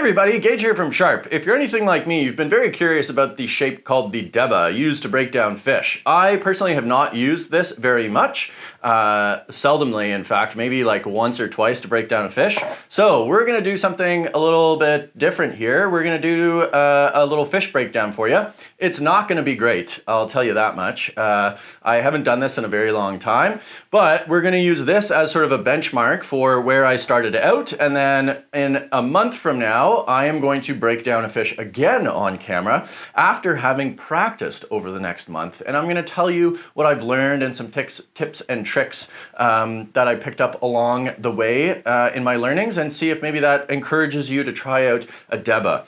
everybody, Gage here from Sharp. If you're anything like me, you've been very curious about the shape called the Deba, used to break down fish. I personally have not used this very much, seldomly in fact, maybe like once or twice to break down a fish. So we're gonna do something a little bit different here. We're gonna do a little fish breakdown for you. It's not gonna be great, I'll tell you that much. I haven't done this in a very long time, but we're gonna use this as sort of a benchmark for where I started out, and then in a month from now, I am going to break down a fish again on camera after having practiced over the next month. And I'm gonna tell you what I've learned and some tips and tricks that I picked up along the way in my learnings, and see if maybe that encourages you to try out a Deba.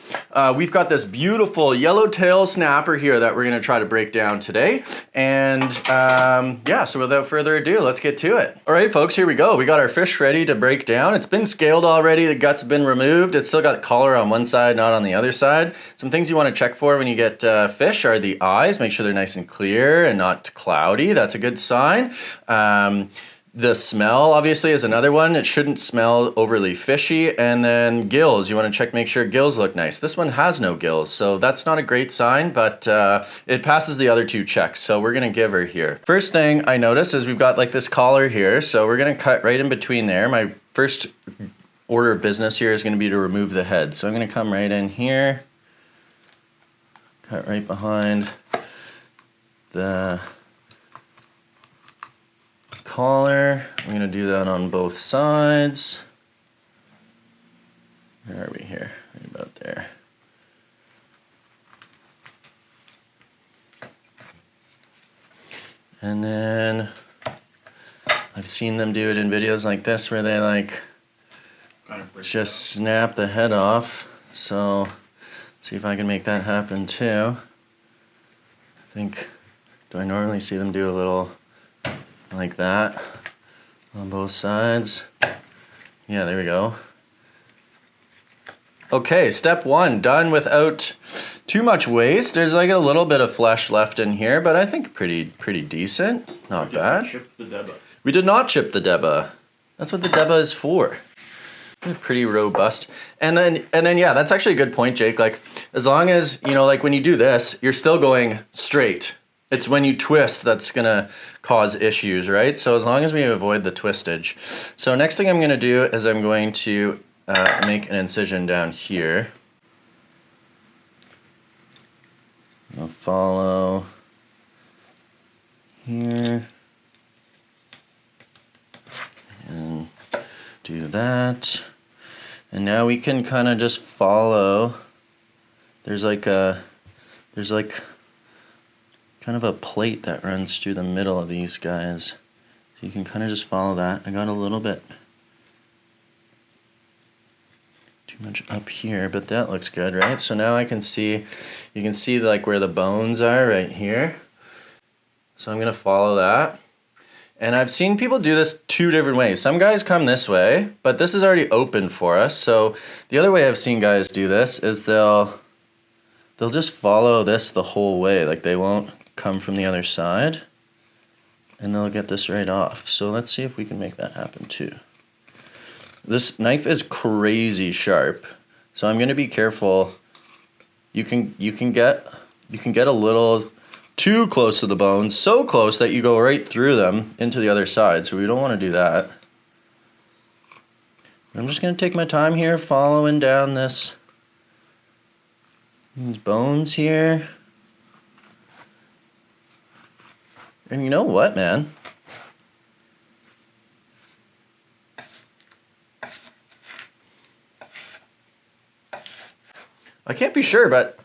We've got this beautiful yellowtail snapper here that we're gonna try to break down today. And yeah, so without further ado, let's get to it. All right, folks, here we go. We got our fish ready to break down. It's been scaled already, the guts have been removed. It's still got collar on one side, not on the other side. Some things you want to check for when you get fish are the eyes. Make sure they're nice and clear and not cloudy. That's a good sign. The smell, obviously, is another one. It shouldn't smell overly fishy. And then gills, you want to check, make sure gills look nice. This one has no gills, so that's not a great sign, but it passes the other two checks, so we're gonna give her here. First thing I notice is we've got like this collar here, so we're gonna cut right in between there. My first order of business here is gonna be to remove the head. So I'm gonna come right in here, cut right behind the collar. I'm gonna do that on both sides. Where are we here? Right about there. And then I've seen them do it in videos like this where they like just snap the head off. So see if I can make that happen too. I think, do I normally see them do a little like that on both sides? Yeah, there we go. Okay, step one, done without too much waste. There's like a little bit of flesh left in here, but I think pretty decent. Not bad. Chip the Deba. We did not chip the Deba. That's what the Deba is for. Pretty robust. And then yeah, that's actually a good point, Jake. Like, as long as, you know, like when you do this, you're still going straight. It's when you twist that's gonna cause issues, right? So as long as we avoid the twistage. So next thing I'm gonna do is I'm going to make an incision down here. I'll follow here and do that. And now we can kind of just follow. There's like kind of a plate that runs through the middle of these guys. So you can kind of just follow that. I got a little bit too much up here, but that looks good, right? So now I can see, you can see like where the bones are right here. So I'm gonna follow that. And I've seen people do this two different ways. Some guys come this way, but this is already open for us. So the other way I've seen guys do this is they'll just follow this the whole way. Like they won't come from the other side, and they'll get this right off. So let's see if we can make that happen too. This knife is crazy sharp, so I'm gonna be careful. You can get a little too close to the bones, so close that you go right through them into the other side, so we don't want to do that. I'm just gonna take my time here following down these bones here. And you know what, man? I can't be sure, but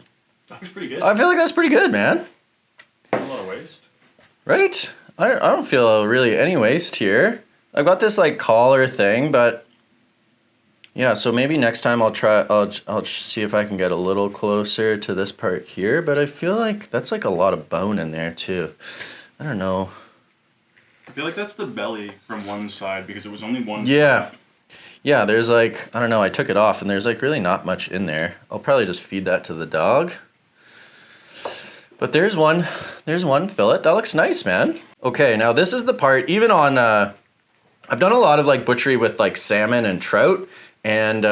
that was pretty good. I feel like that's pretty good, man. A lot of waste. Right? I don't feel really any waste here. I've got this like collar thing, but yeah, so maybe next time I'll see if I can get a little closer to this part here, but I feel like that's like a lot of bone in there too. I don't know. I feel like that's the belly from one side because it was only one Yeah. side. Yeah, there's like, I don't know, I took it off and there's like really not much in there. I'll probably just feed that to the dog. But there's one fillet. That looks nice, man. Okay, now this is the part, even on, I've done a lot of like butchery with like salmon and trout, and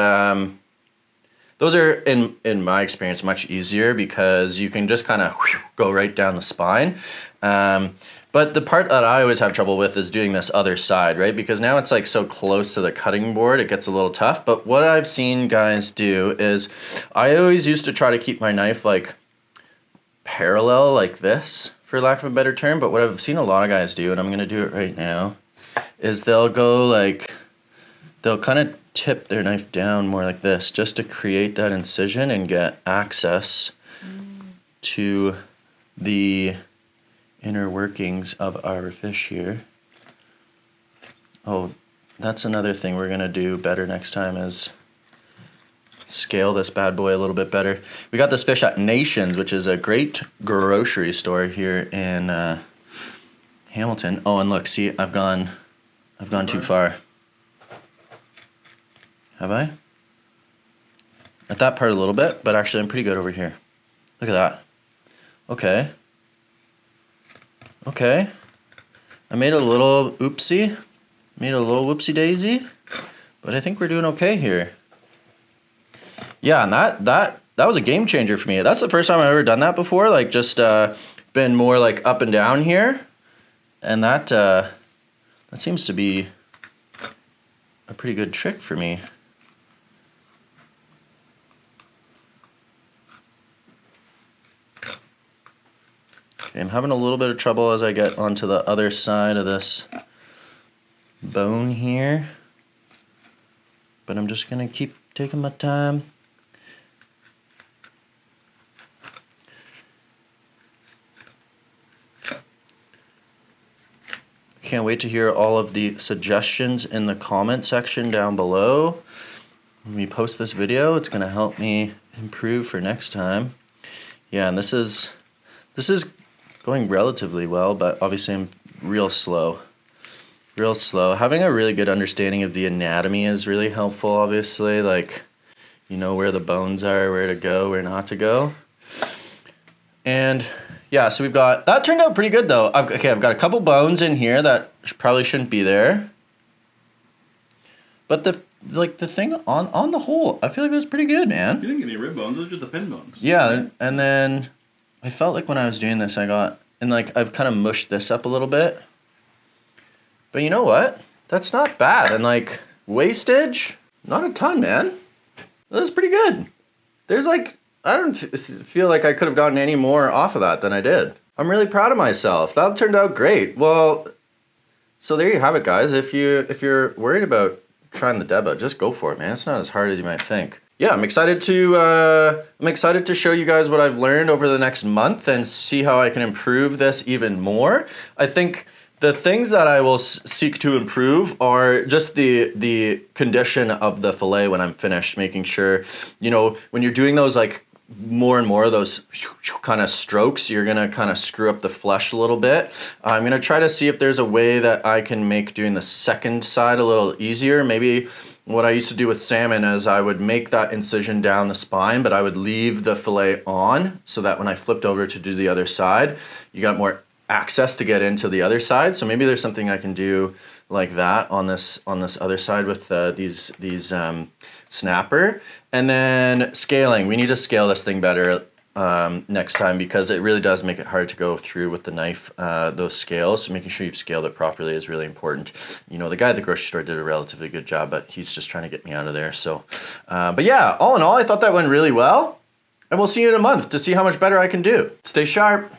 Those are, in my experience, much easier because you can just kind of go right down the spine. But the part that I always have trouble with is doing this other side, right? Because now it's like so close to the cutting board, it gets a little tough. But what I've seen guys do is I always used to try to keep my knife like parallel like this, for lack of a better term. But what I've seen a lot of guys do, and I'm going to do it right now, is they'll go like, they'll kind of tip their knife down more like this just to create that incision and get access to the inner workings of our fish here. Oh, that's another thing we're gonna do better next time is scale this bad boy a little bit better. We got this fish at Nations, which is a great grocery store here in Hamilton. Oh, and look, see, I've gone too far. Have I? At that part a little bit, but actually I'm pretty good over here. Look at that. Okay. Okay. I made a little oopsie. Made a little whoopsie daisy. But I think we're doing okay here. Yeah, and that was a game changer for me. That's the first time I've ever done that before. Like just been more like up and down here. And that seems to be a pretty good trick for me. Okay, I'm having a little bit of trouble as I get onto the other side of this bone here. But I'm just going to keep taking my time. Can't wait to hear all of the suggestions in the comment section down below. When we post this video, it's going to help me improve for next time. Yeah, and this is going relatively well, but obviously I'm real slow. Real slow. Having a really good understanding of the anatomy is really helpful, obviously. Like, you know where the bones are, where to go, where not to go. And yeah, so we've got, that turned out pretty good though. I've got a couple bones in here that probably shouldn't be there. But the thing on the whole, I feel like it was pretty good, man. You didn't get any rib bones, those are just the pin bones. Yeah, and then I felt like when I was doing this, I've kind of mushed this up a little bit. But you know what? That's not bad. And like wastage, not a ton, man. That's pretty good. There's like, I don't feel like I could have gotten any more off of that than I did. I'm really proud of myself. That turned out great. Well, so there you have it, guys. If you're worried about trying the Deba, just go for it, man. It's not as hard as you might think. Yeah, I'm excited to show you guys what I've learned over the next month and see how I can improve this even more. I think the things that I will seek to improve are just the condition of the fillet when I'm finished, making sure, you know, when you're doing those like more and more of those kind of strokes, you're gonna kind of screw up the flesh a little bit. I'm gonna try to see if there's a way that I can make doing the second side a little easier. Maybe what I used to do with salmon is I would make that incision down the spine, but I would leave the fillet on so that when I flipped over to do the other side, you got more access to get into the other side. So maybe there's something I can do like that on this other side with these snapper. And then scaling. We need to scale this thing better next time because it really does make it hard to go through with the knife, those scales. So making sure you've scaled it properly is really important. You know, the guy at the grocery store did a relatively good job, but he's just trying to get me out of there. So, but yeah, all in all, I thought that went really well. And we'll see you in a month to see how much better I can do. Stay sharp.